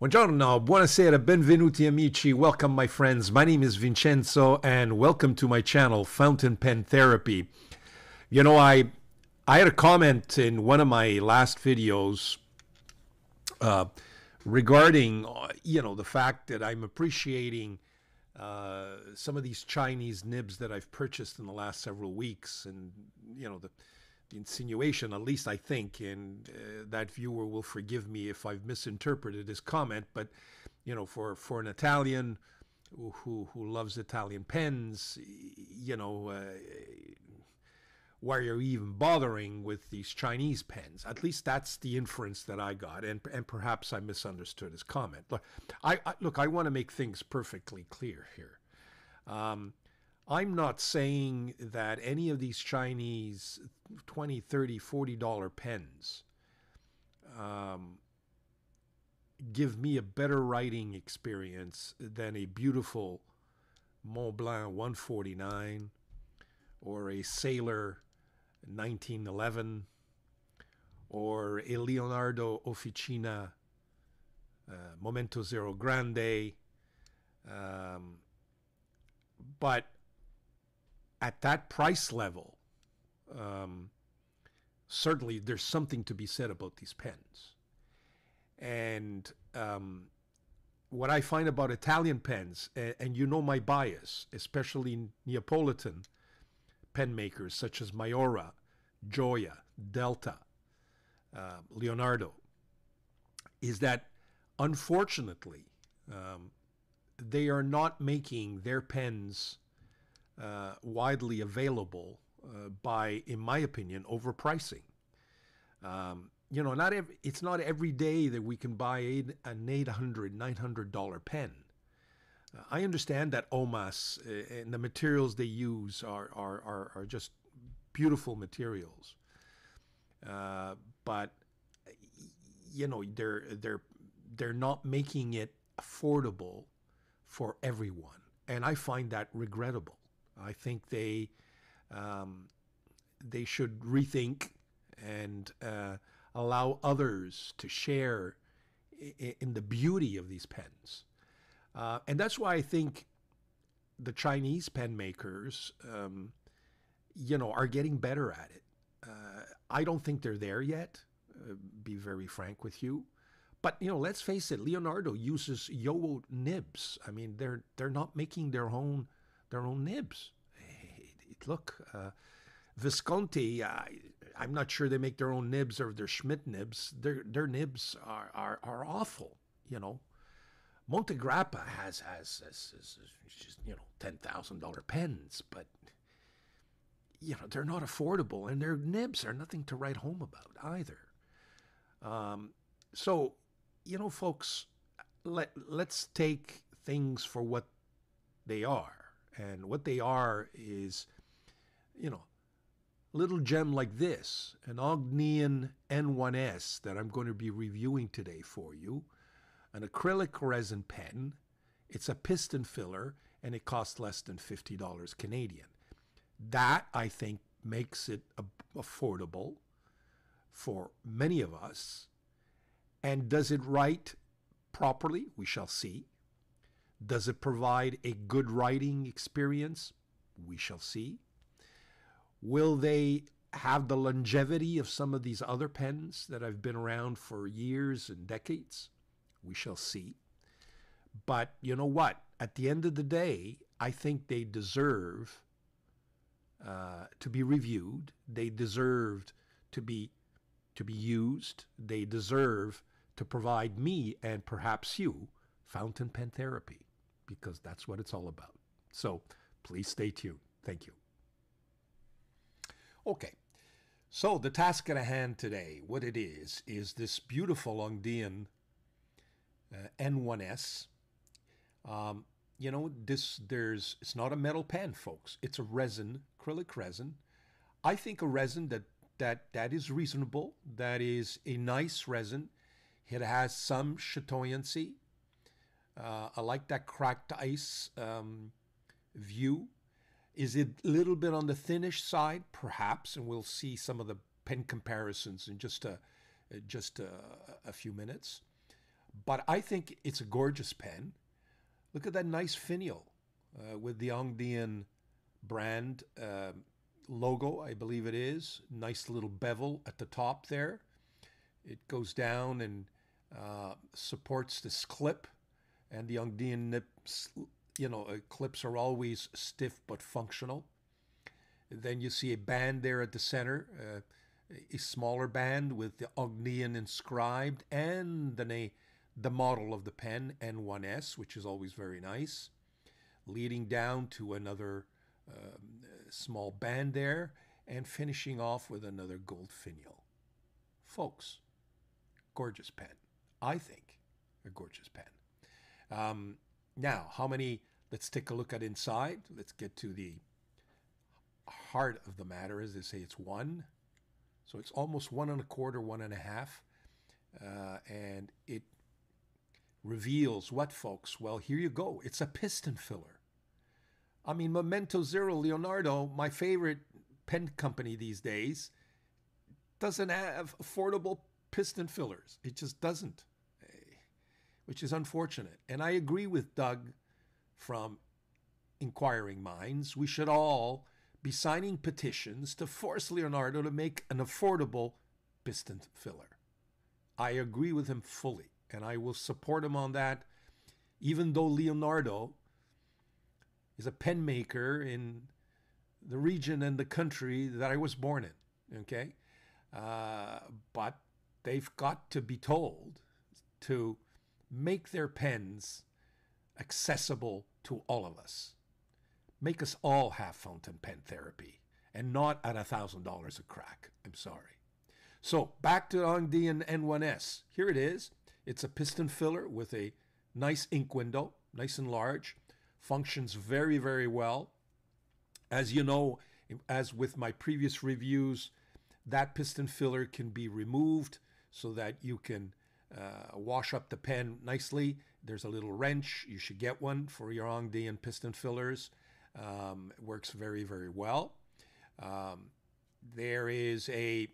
Buongiorno, buonasera, benvenuti amici. Welcome, my friends. My name is Vincenzo, and welcome to my channel, Fountain Pen Therapy. You know, I had a comment in one of my last videos regarding, the fact that I'm appreciating some of these Chinese nibs that I've purchased in the last several weeks, and the insinuation, at least I think, and that viewer will forgive me if I've misinterpreted his comment, but for an Italian who loves Italian pens, why are you even bothering with these Chinese pens? At least that's the inference that I got, and perhaps I misunderstood his comment. Look, I want to make things perfectly clear here. I'm not saying that any of these Chinese $20, $30, $40 pens give me a better writing experience than a beautiful Montblanc 149 or a Sailor 1911 or a Leonardo Officina Momento Zero Grande. But at that price level, certainly there's something to be said about these pens. And what I find about Italian pens, and you know my bias, especially Neapolitan pen makers such as Mayora, Gioia, Delta, Leonardo, is that unfortunately they are not making their pens widely available by, in my opinion, overpricing. It's not every day that we can buy an $800, $900 pen. I understand that OMAS and the materials they use are just beautiful materials, but they're not making it affordable for everyone, and I find that regrettable. I think they should rethink and allow others to share in the beauty of these pens. And that's why I think the Chinese pen makers, are getting better at it. I don't think they're there yet, be very frank with you. But, let's face it, Leonardo uses Yowo nibs. I mean, they're not making their own nibs. Look, Visconti, I'm not sure they make their own nibs or their Schmidt nibs. Their nibs are awful, Montegrappa has just, $10,000 pens, but they're not affordable, and their nibs are nothing to write home about either. So, folks, let's take things for what they are, and what they are is, little gem like this, an HONGDIAN N1s that I'm going to be reviewing today for you. An acrylic resin pen. It's a piston filler, and it costs less than $50 Canadian. That, I think, makes it affordable for many of us. And does it write properly? We shall see. Does it provide a good writing experience? We shall see. Will they have the longevity of some of these other pens that have been around for years and decades? We shall see. But you know what? At the end of the day, I think they deserve to be reviewed. They deserved to be used. They deserve to provide me, and perhaps you, fountain pen therapy, because that's what it's all about. So please stay tuned. Thank you. Okay, so the task at hand today, what it is this beautiful HONGDIAN N1s. It's not a metal pen, folks. It's a resin, acrylic resin. I think a resin that is reasonable. That is a nice resin. It has some chatoyancy. I like that cracked ice view. Is it a little bit on the thinnish side? Perhaps, and we'll see some of the pen comparisons in just a few minutes. But I think it's a gorgeous pen. Look at that nice finial with the HONGDIAN brand logo, I believe it is. Nice little bevel at the top there. It goes down and supports this clip, and the HONGDIAN nips, clips are always stiff but functional. Then you see a band there at the center, a smaller band with the HONGDIAN inscribed, and the model of the pen, N1s, which is always very nice, leading down to another small band there, and finishing off with another gold finial. Folks, gorgeous pen. I think a gorgeous pen. Now, how many? Let's take a look at inside. Let's get to the heart of the matter. As they say, it's one. So it's almost 1 1/4, 1.5. And it reveals what, folks? Well, here you go. It's a piston filler. I mean, Memento Zero Leonardo, my favorite pen company these days, doesn't have affordable piston fillers. It just doesn't, which is unfortunate. And I agree with Doug from Inquiring Minds. We should all be signing petitions to force Leonardo to make an affordable piston filler. I agree with him fully, and I will support him on that, even though Leonardo is a pen maker in the region and the country that I was born in, okay? But they've got to be told to make their pens accessible to all of us. Make us all have fountain pen therapy, and not at $1,000 a crack. I'm sorry. So back to HONGDIAN N1s. Here it is. It's a piston filler with a nice ink window, nice and large. Functions very, very well. As you know, as with my previous reviews, that piston filler can be removed so that you can wash up the pen nicely. There's a little wrench. You should get one for your HONGDIAN piston fillers. It works very, very well. There is the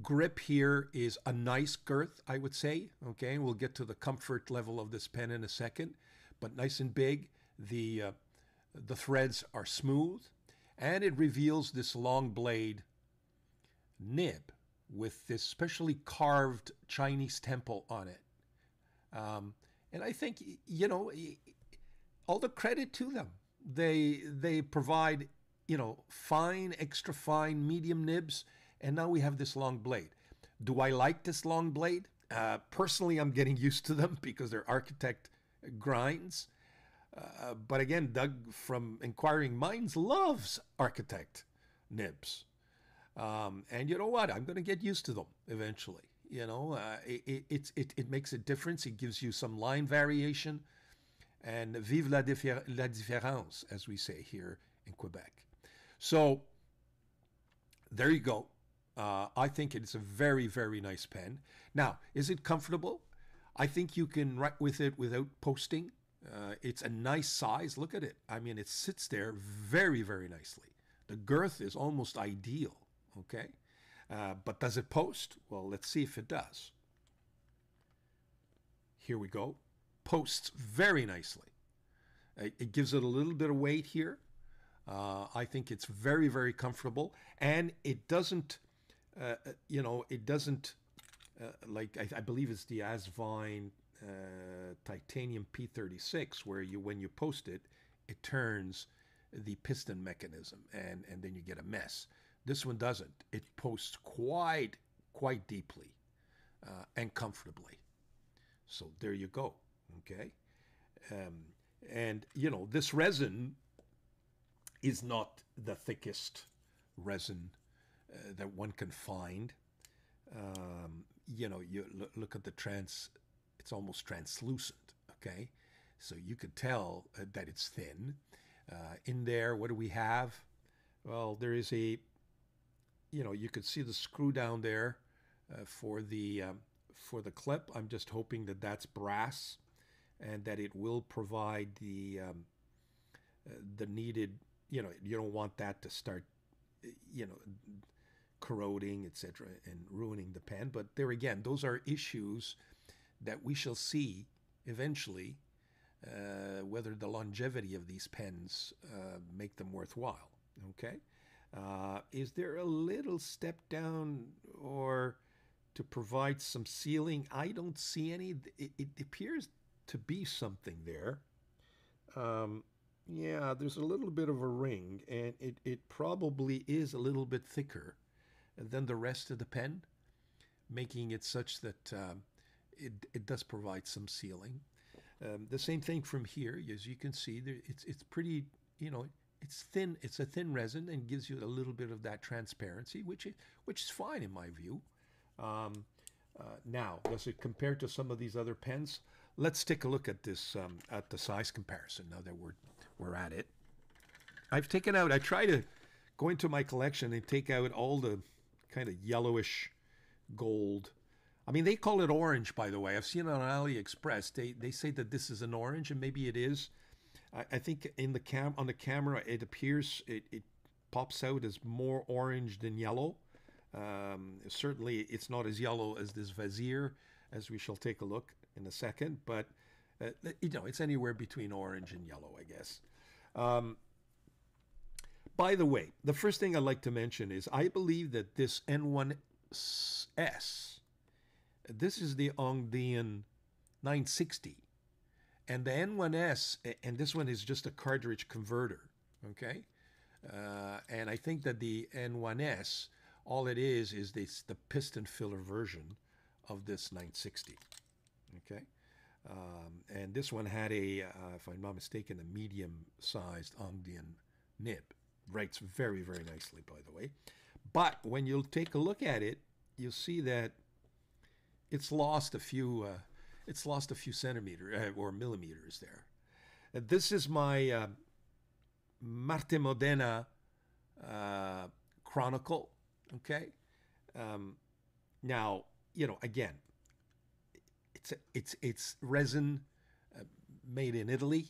grip here is a nice girth, I would say. Okay, we'll get to the comfort level of this pen in a second, but nice and big. The threads are smooth, and it reveals this long blade nib with this specially carved Chinese temple on it. And I think, all the credit to them. They provide, fine, extra fine, medium nibs, and now we have this long blade. Do I like this long blade? Personally, I'm getting used to them because they're architect grinds. But again, Doug from Inquiring Minds loves architect nibs. And you know what? I'm going to get used to them eventually. It makes a difference. It gives you some line variation. And vive la différence, as we say here in Quebec. So there you go. I think it's a very, very nice pen. Now, is it comfortable? I think you can write with it without posting. It's a nice size. Look at it. I mean, it sits there very, very nicely. The girth is almost ideal, okay? But does it post? Well, let's see if it does. Here we go. Posts very nicely. It gives it a little bit of weight here. I think it's very, very comfortable. And it doesn't, I believe it's the Asvine titanium P36, where when you post it, it turns the piston mechanism, and then you get a mess. This one doesn't. It posts quite deeply and comfortably. So there you go. Okay, and this resin is not the thickest resin that one can find. You look at the it's almost translucent. Okay, so you could tell that it's thin. In there, what do we have? Well, there is a, you could see the screw down there for the clip. I'm just hoping that that's brass, and that it will provide the needed. You don't want that to start, corroding, etc., and ruining the pen. But there again, those are issues that we shall see eventually, whether the longevity of these pens make them worthwhile. Okay, is there a little step down or to provide some sealing? I don't see any. It appears to be something there. Yeah, there's a little bit of a ring, and it probably is a little bit thicker than the rest of the pen, making it such that it does provide some sealing. The same thing from here, as you can see, it's pretty, it's thin. It's a thin resin and gives you a little bit of that transparency, which is fine in my view. Now, does it compare to some of these other pens? Let's take a look at this at the size comparison. Now that we're at it, I try to go into my collection and take out all the kind of yellowish gold. I mean, they call it orange, by the way. I've seen it on AliExpress. They say that this is an orange, and maybe it is. I think on the camera, it appears, it pops out as more orange than yellow. Certainly, it's not as yellow as this Vizier, as we shall take a look in a second. But, it's anywhere between orange and yellow, I guess. By the way, the first thing I'd like to mention is I believe that this N1s, this is the HONGDIAN 960. And the N1s, and this one is just a cartridge converter, okay? And I think that the N1s, all it is the piston filler version of this 960, okay? And this one had if I'm not mistaken, a medium-sized HONGDIAN nib. Writes very, very nicely, by the way. But when you'll take a look at it, you'll see that it's lost a few centimeters or millimeters there. This is my Marte Modena Chronicle. Okay. Now, again, it's resin made in Italy.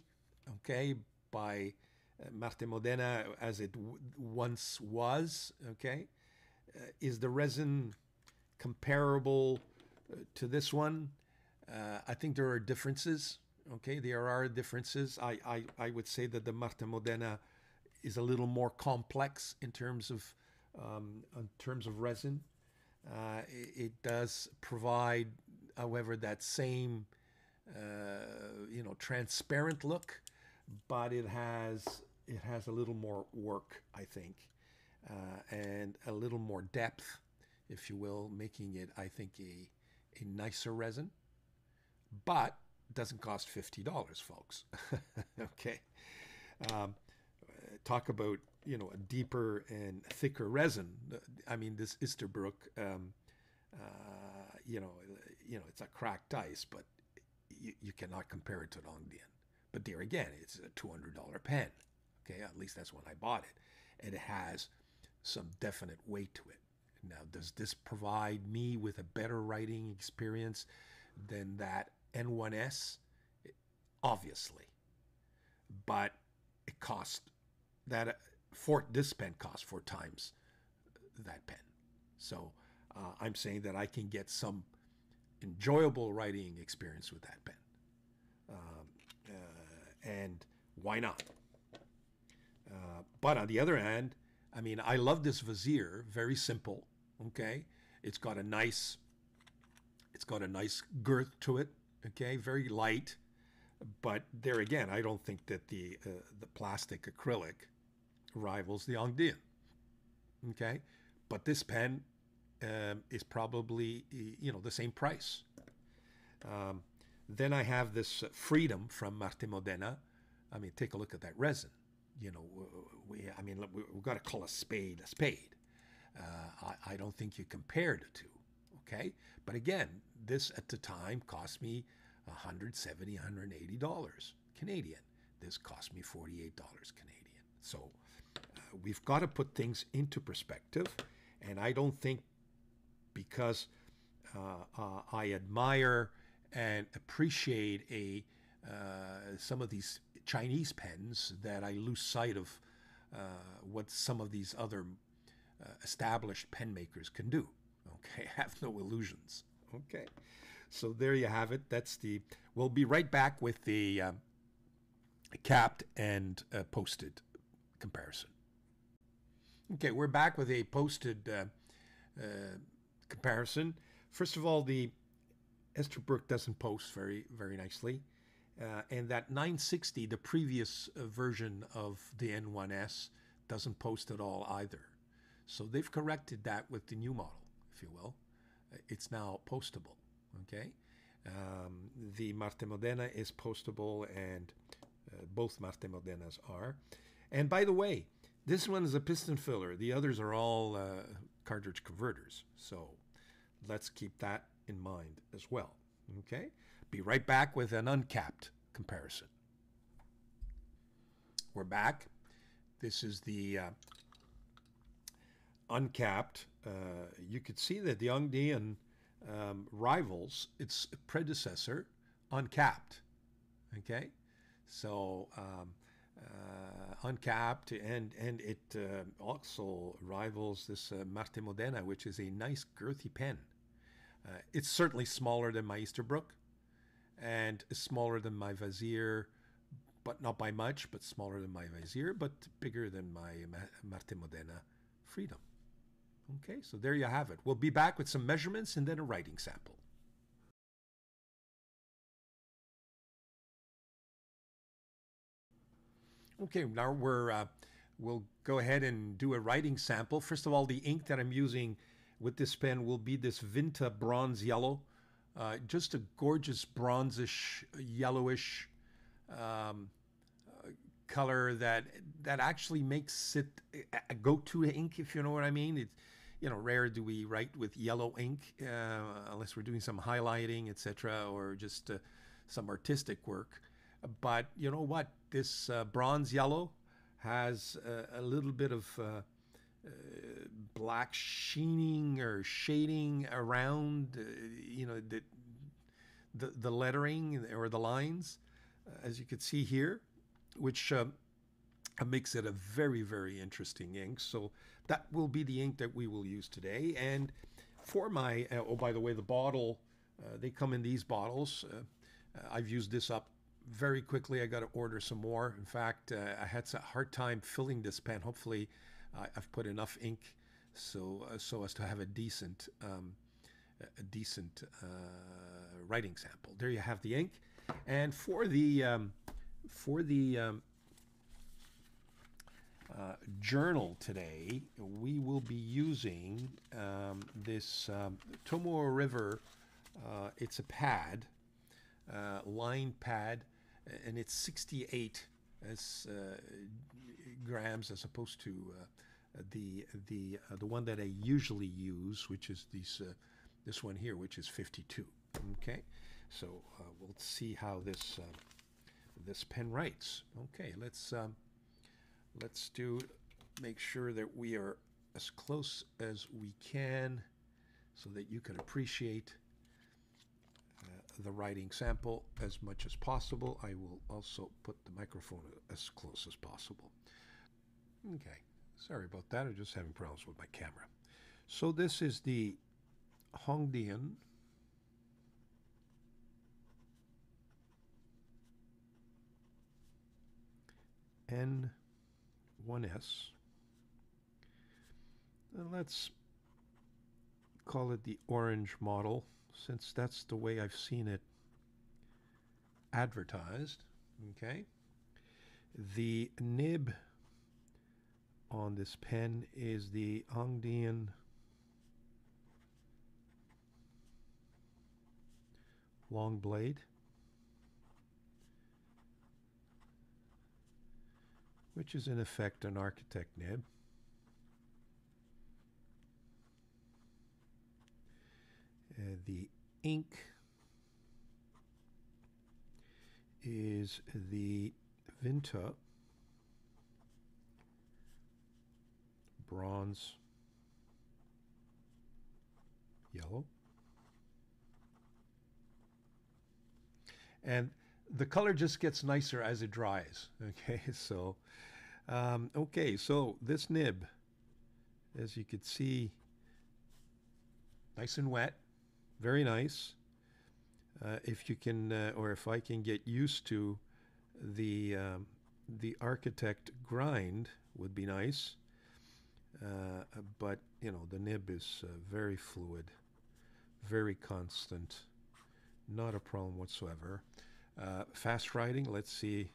Okay, by Marte Modena, as it once was. Okay, is the resin comparable to this one? I think there are differences. Okay, there are differences. I would say that the Marte Modena is a little more complex in terms of resin. It does provide, however, that same transparent look, but it has a little more work, I think, and a little more depth, if you will, making it, I think, a nicer resin. But it doesn't cost $50, folks. Okay. Talk about, a deeper and thicker resin. I mean, this Easterbrook, it's a cracked ice, but you cannot compare it to an HONGDIAN. But there again, it's a $200 pen. Okay, at least that's when I bought it. And it has some definite weight to it. Now, does this provide me with a better writing experience than that N1s? Obviously. But it cost that, this pen costs 4 times that pen. So I'm saying that I can get some enjoyable writing experience with that pen. And why not? But on the other hand, I mean, I love this Vizier, very simple, okay? It's got a nice girth to it, okay? Very light. But there again, I don't think that the plastic acrylic rivals the HONGDIAN, okay? But this pen is probably, the same price. Then I have this Freedom from Marte Modena. I mean, take a look at that resin. We've got to call a spade a spade. I don't think you compare the two, okay? But again, this at the time cost me $170, $180 Canadian. This cost me $48 Canadian. So we've got to put things into perspective. And I don't think because I admire and appreciate some of these Chinese pens that I lose sight of what some of these other established pen makers can do. Okay, have no illusions. Okay, so there you have it. That's the. We'll be right back with the capped and posted comparison. Okay, we're back with a posted comparison. First of all, the Esterbrook doesn't post very nicely. And that 960, the previous version of the N1S, doesn't post at all either. So they've corrected that with the new model, if you will. It's now postable, okay? The Marte Modena is postable, and both Marte Modenas are. And by the way, this one is a piston filler. The others are all cartridge converters. So let's keep that in mind as well, okay? Be right back with an uncapped comparison. We're back. This is the uncapped. You could see that the HONGDIAN rivals its predecessor uncapped. Okay, so uncapped, and it also rivals this Marte Modena, which is a nice girthy pen. It's certainly smaller than my Esterbrook, and smaller than my Vizier, but not by much, but smaller than my Vizier, but bigger than my Marte Modena Freedom. Okay, so there you have it. We'll be back with some measurements and then a writing sample. Okay, now we'll go ahead and do a writing sample. First of all, the ink that I'm using with this pen will be this Vinta Bronze Yellow. Just a gorgeous bronzish, yellowish color that actually makes it a go-to ink, if you know what I mean. It's, you know, rare do we write with yellow ink unless we're doing some highlighting, etc., or just some artistic work. But you know what? This bronze yellow has a little bit of black sheening or shading around, you know, the lettering or the lines, as you can see here, which makes it a very interesting ink. So that will be the ink that we will use today. And for my, oh, by the way, the bottle, they come in these bottles. I've used this up very quickly. I got to order some more. In fact, I had a hard time filling this pen. Hopefully I've put enough ink so as to have a decent writing sample. There you have the ink. And for the journal today, we will be using this Tomoe River. It's a pad, line pad, and it's 68 grams as opposed to the one that I usually use, which is this one here, which is 52. Okay, so we'll see how this pen writes. Okay, let's make sure that we are as close as we can so that you can appreciate the writing sample as much as possible. I will also put the microphone as close as possible. Okay, sorry about that. I'm just having problems with my camera. So this is the HONGDIAN N1s. And let's call it the orange model, since that's the way I've seen it advertised. Okay. The nib on this pen is the HONGDIAN long blade, which is in effect an architect nib. The ink is the Vinta Bronze Yellow. And the color just gets nicer as it dries. Okay, so okay, so this nib as you could see, nice and wet, very nice. If you can, or if I can get used to the architect grind, would be nice. But you know, the nib is very fluid, very constant, not a problem whatsoever. Fast writing, let's see.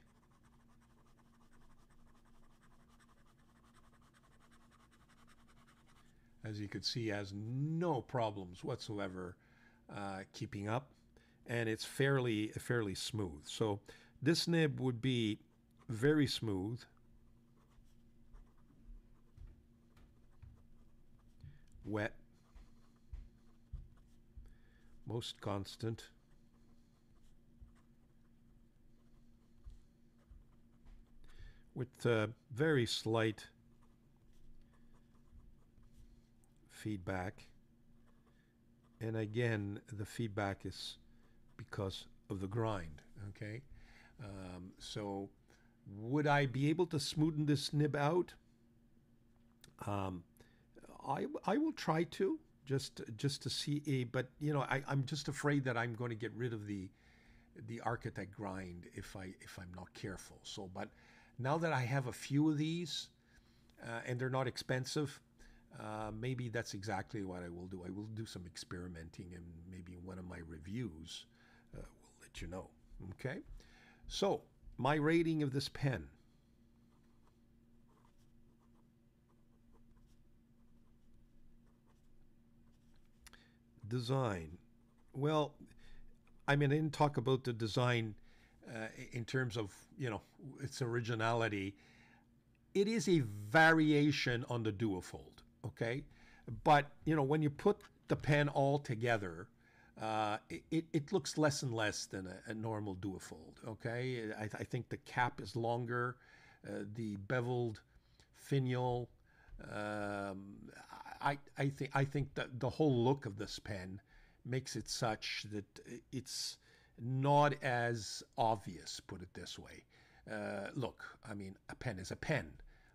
As you could see, has no problems whatsoever keeping up, and it's fairly smooth. So this nib would be very smooth, wet, most constant, with very slight feedback. And again, the feedback is because of the grind, okay? So would I be able to smoothen this nib out? I will try to, just to see but you know, I'm just afraid that I'm going to get rid of the architect grind if I'm not careful. So, but now that I have a few of these, and they're not expensive, maybe that's exactly what I will do. I will do some experimenting, and maybe in one of my reviews, we'll let you know. Okay? So, my rating of this pen. Design. Well, I mean, I didn't talk about the design in terms of, you know, its originality. It is a variation on the duofold, okay? But, you know, when you put the pen all together, it looks less and less than a normal duofold, okay? I think the cap is longer, the beveled finial. I think that the whole look of this pen makes it such that it's not as obvious, put it this way. Look, I mean, a pen is a pen.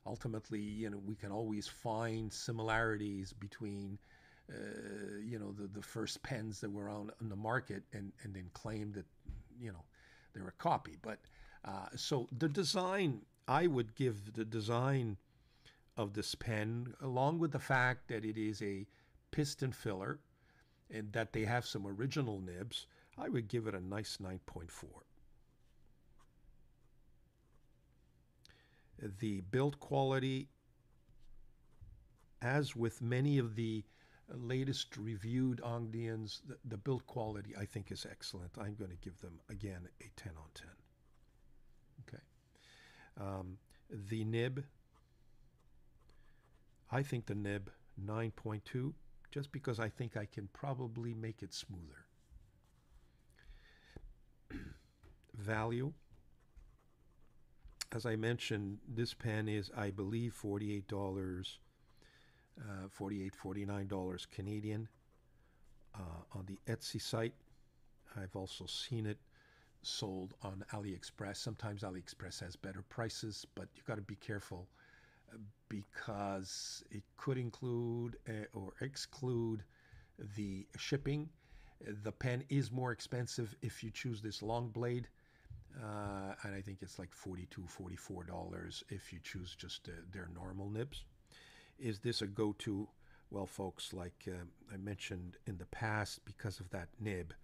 Ultimately, you know, we can always find similarities between, you know, the first pens that were on the market, and then claim that, you know, they're a copy. But so the design, I would give the design of this pen, along with the fact that it is a piston filler and that they have some original nibs, I would give it a nice 9.4. The build quality, as with many of the latest reviewed HONGDIANs, the build quality I think is excellent. I'm going to give them, again, a 10 on 10. Okay. The nib, I think the nib 9.2, just because I think I can probably make it smoother. Value, as I mentioned, this pen is, I believe, $48, $48, $49 Canadian on the Etsy site. I've also seen it sold on AliExpress. Sometimes AliExpress has better prices, but you got to be careful because it could include or exclude the shipping. The pen is more expensive if you choose this long blade, and I think it's like $42, $44 if you choose just their normal nibs. Is this a go-to? Well, folks, like I mentioned in the past, because of that nib,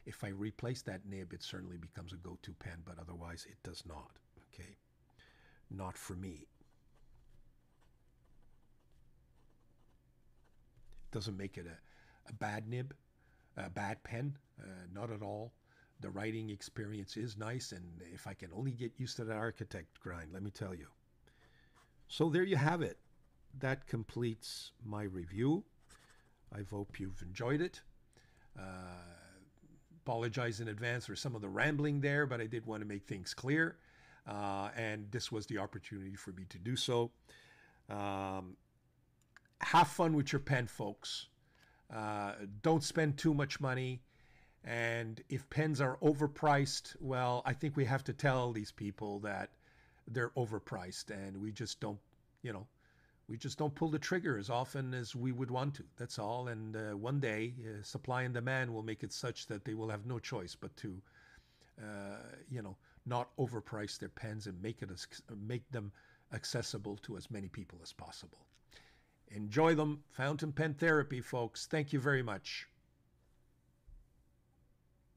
if I replace that nib, it certainly becomes a go-to pen, but otherwise it does not, okay? Not for me. Doesn't make it a bad nib, a bad pen, not at all. The writing experience is nice, and if I can only get used to that architect grind, let me tell you. So there you have it. That completes my review. I hope you've enjoyed it. Apologize in advance for some of the rambling there, but I did want to make things clear, and this was the opportunity for me to do so. Have fun with your pen, folks. Don't spend too much money. And if pens are overpriced, well, I think we have to tell these people that they're overpriced, and we just don't, you know, We just don't pull the trigger as often as we would want to. That's all. And one day, supply and demand will make it such that they will have no choice but to, not overprice their pens and make them accessible to as many people as possible. Enjoy them. Fountain pen therapy, folks. Thank you very much.